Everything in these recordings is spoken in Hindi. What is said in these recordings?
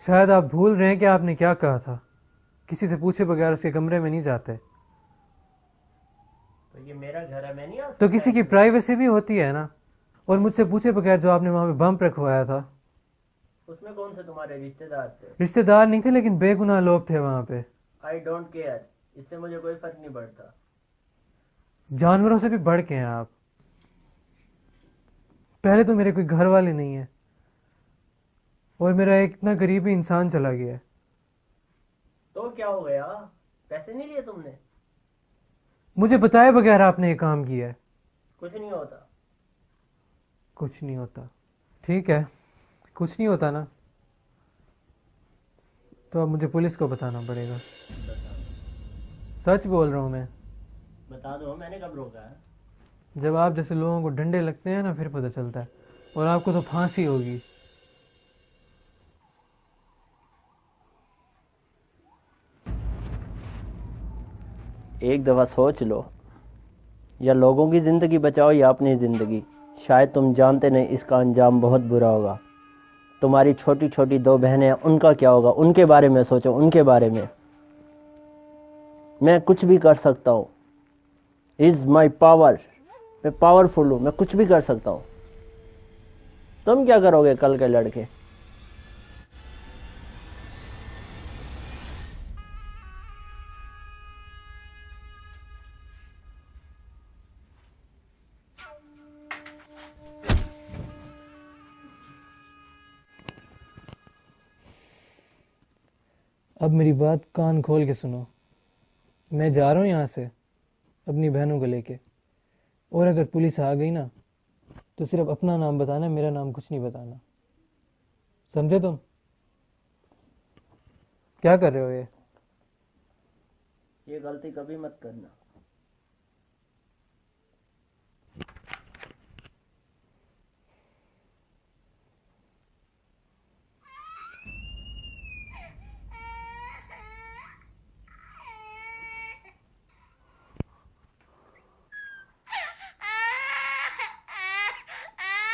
शायद आप भूल रहे हैं कि आपने क्या कहा था। किसी से पूछे बगैर उसके कमरे में नहीं जाते। तो ये मेरा घर है, मैं नहीं आ तो सकता किसी की ऐसे में? प्राइवेसी भी होती है ना। और मुझसे पूछे बगैर जो आपने वहां पे बम रखवाया था। उसमें कौन से तुम्हारे रिश्तेदार थे? रिश्तेदार नहीं थे, लेकिन बेगुनाह लोग थे वहां पे। आई डोंट केयर, इससे मुझे कोई फर्क नहीं पड़ता। जानवरों से भी बढ़ के हैं आप। पहले तो मेरे कोई घर वाले नहीं है, और मेरा एक इतना गरीबी इंसान चला गया है। तो क्या हो गया? पैसे नहीं लिए तुमने? मुझे बताए बगैर आपने ये काम किया है। कुछ नहीं होता। कुछ नहीं होता। ठीक है, कुछ नहीं होता ना, तो अब मुझे पुलिस को बताना पड़ेगा। बता दो। सच बोल रहा हूँ मैं। बता दो, मैंने कब रोका है? जब आप जैसे लोगों को डंडे लगते हैं ना, फिर पता चलता है। और आपको तो फांसी होगी। एक दफा सोच लो, या लोगों की जिंदगी बचाओ या अपनी जिंदगी। शायद तुम जानते नहीं, इसका अंजाम बहुत बुरा होगा। तुम्हारी छोटी छोटी दो बहनें हैं, उनका क्या होगा? उनके बारे में सोचो, उनके बारे में। मैं कुछ भी कर सकता हूँ। Is my power. मैं पावरफुल हूँ, मैं कुछ भी कर सकता हूँ। तुम क्या करोगे कल के लड़के? अब मेरी बात कान खोल के सुनो। मैं जा रहा हूँ यहाँ से अपनी बहनों को लेके। और अगर पुलिस आ गई ना, तो सिर्फ अपना नाम बताना, मेरा नाम कुछ नहीं बताना। समझे तुम? क्या कर रहे हो ये? ये गलती कभी मत करना।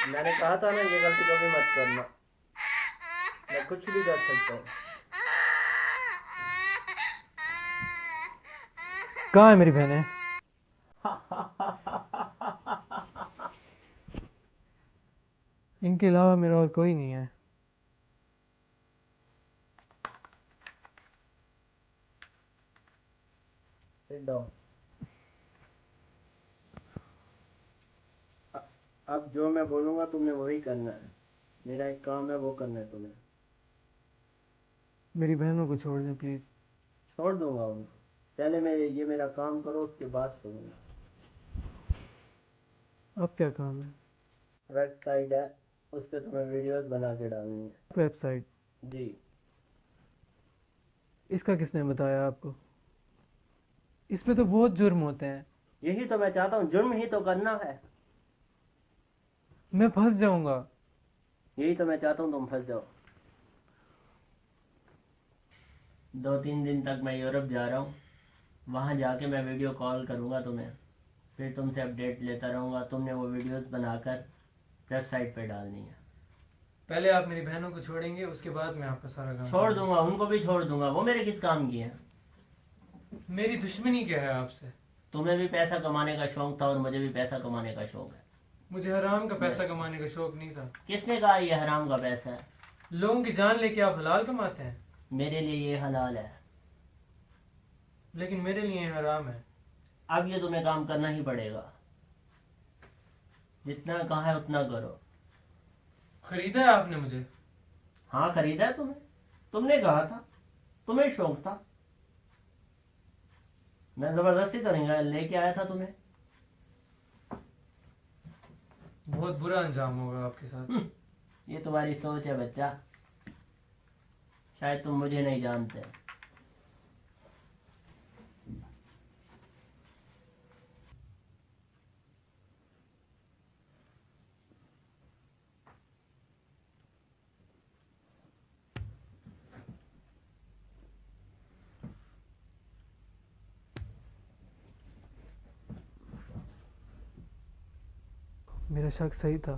मैंने कहा था ना, ये गलती कभी मत करना। मैं कुछ भी कर सकता हूँ। कहाँ है मेरी बहनें? इनके अलावा मेरा और कोई नहीं है। Sit down. अब जो मैं बोलूंगा तुमने वही करना है। मेरा एक काम है, वो करना है तुम्हें। मेरी बहनों को छोड़ दें प्लीज। छोड़ दूंगा उनको। पहले ये मेरा काम करो, उसके बाद छोड़ूंगा। अब क्या काम है? वेबसाइट है, उस पर तुम्हें वीडियोस बना के डालनी है। वेबसाइट? जी। इसका किसने बताया आपको? इसमें तो बहुत जुर्म होते हैं। यही तो मैं चाहता हूँ, जुर्म ही तो करना है। मैं फंस जाऊंगा। यही तो मैं चाहता हूँ, तुम फंस जाओ। 2-3 दिन तक मैं यूरोप जा रहा हूँ। वहाँ जाके मैं वीडियो कॉल करूँगा तुम्हें। फिर तुमसे अपडेट लेता रहूँगा। तुमने वो वीडियोस बनाकर वेबसाइट पे डालनी है। पहले आप मेरी बहनों को छोड़ेंगे, उसके बाद मैं आपका सारा काम छोड़ करूंगा। दूंगा, उनको भी छोड़ दूंगा। वो मेरे किस काम की है? मेरी दुश्मनी क्या है आपसे? तुम्हें भी पैसा कमाने का शौक था और मुझे भी पैसा कमाने का शौक है। मुझे हराम का पैसा Yes. कमाने का शौक नहीं था। किसने कहा ये हराम का पैसा है? लोगों की जान लेके आप हलाल कमाते हैं, मेरे लिए ये हलाल है। लेकिन मेरे लिए ये हराम है। अब ये तुम्हें काम करना ही पड़ेगा। जितना कहा है उतना करो। खरीदा है आपने मुझे? हाँ, खरीदा है तुम्हें। तुमने कहा था, तुम्हें शौक था। मैं जबरदस्ती तो नहीं लेके आया था तुम्हें। बहुत बुरा अंजाम होगा आपके साथ। ये तुम्हारी सोच है बच्चा। शायद तुम मुझे नहीं जानते। मेरा शक सही था,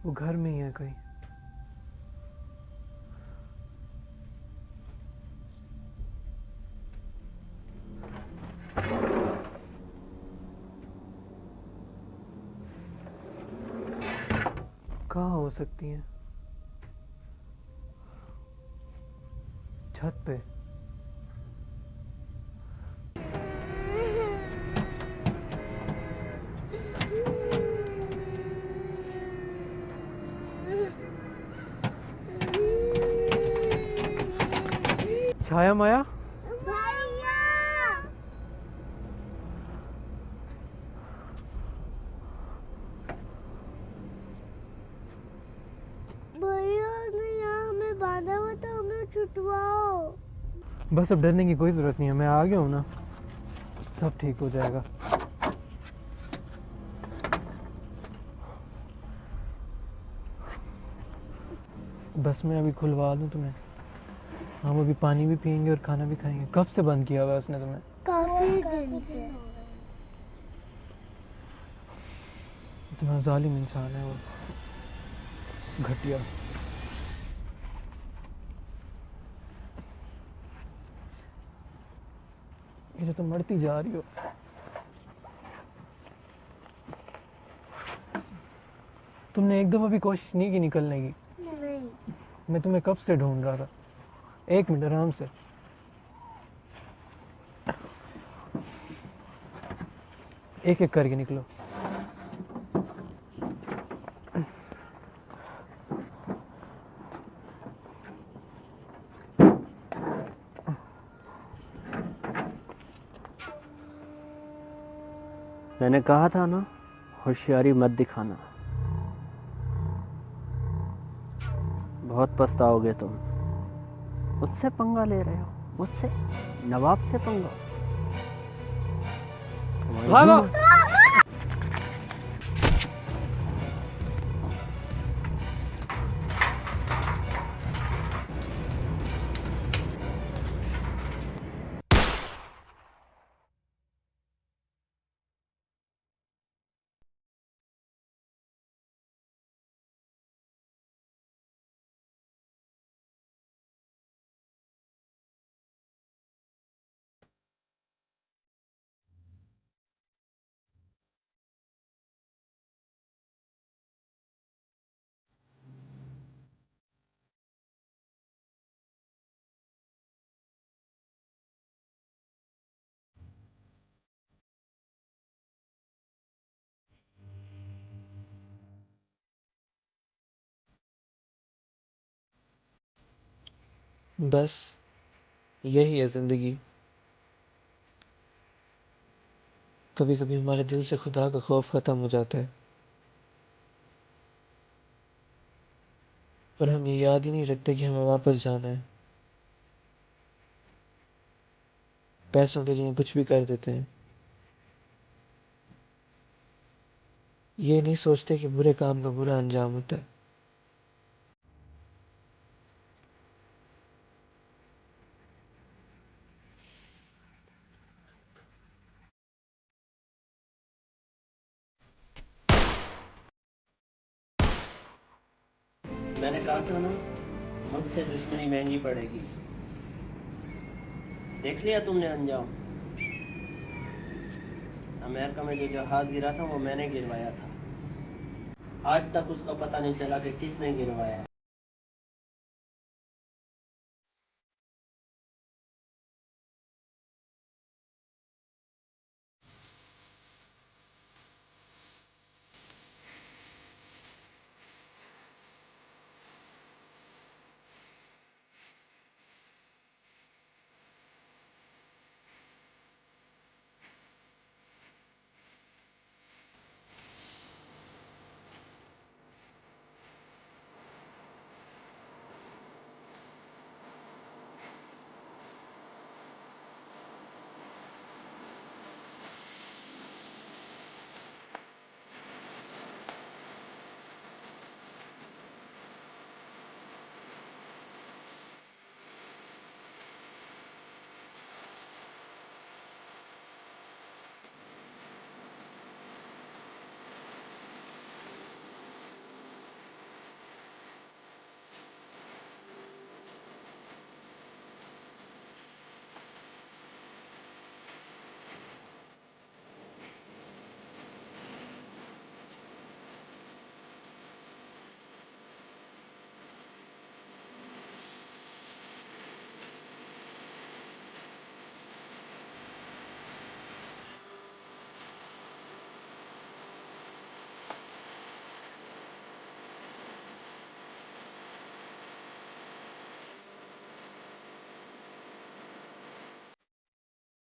वो घर में ही है कहीं। कहाँ हो सकती हैं? छत पे। छाया माया, भैया भैया ने यहाँ हमें बांधा हुआ था, हमें छुटवाओ। बस अब डरने की कोई जरूरत नहीं है, मैं आ गया हूँ ना, सब ठीक हो जाएगा। बस मैं अभी खुलवा दूँ तुम्हें, हम अभी पानी भी पियेंगे और खाना भी खाएंगे। कब से बंद किया हुआ है उसने तुम्हें? काफी दिन से। इतना जालिम इंसान है वो, घटिया। ये तो मरती जा रही हो। तुमने एक दफा भी कोशिश नहीं की निकलने की? नहीं। मैं तुम्हें कब से ढूंढ रहा था। एक मिनट आराम से। एक एक करके निकलो। मैंने कहा था ना, होशियारी मत दिखाना, बहुत पछताओगे तुम। मुझसे पंगा ले रहे हो, मुझसे, नवाब से पंगा। भागो। बस यही है जिंदगी। कभी कभी हमारे दिल से खुदा का खौफ खत्म हो जाता है, पर हम ये याद ही नहीं रखते कि हमें वापस जाना है। पैसों के लिए कुछ भी कर देते हैं, ये नहीं सोचते कि बुरे काम का बुरा अंजाम होता है। मैंने कहा था ना, मुझसे दुश्मनी महंगी पड़ेगी। देख लिया तुमने अंजाम। अमेरिका में जो जहाज गिरा था वो मैंने गिरवाया था। आज तक उसका पता नहीं चला कि किसने गिरवाया।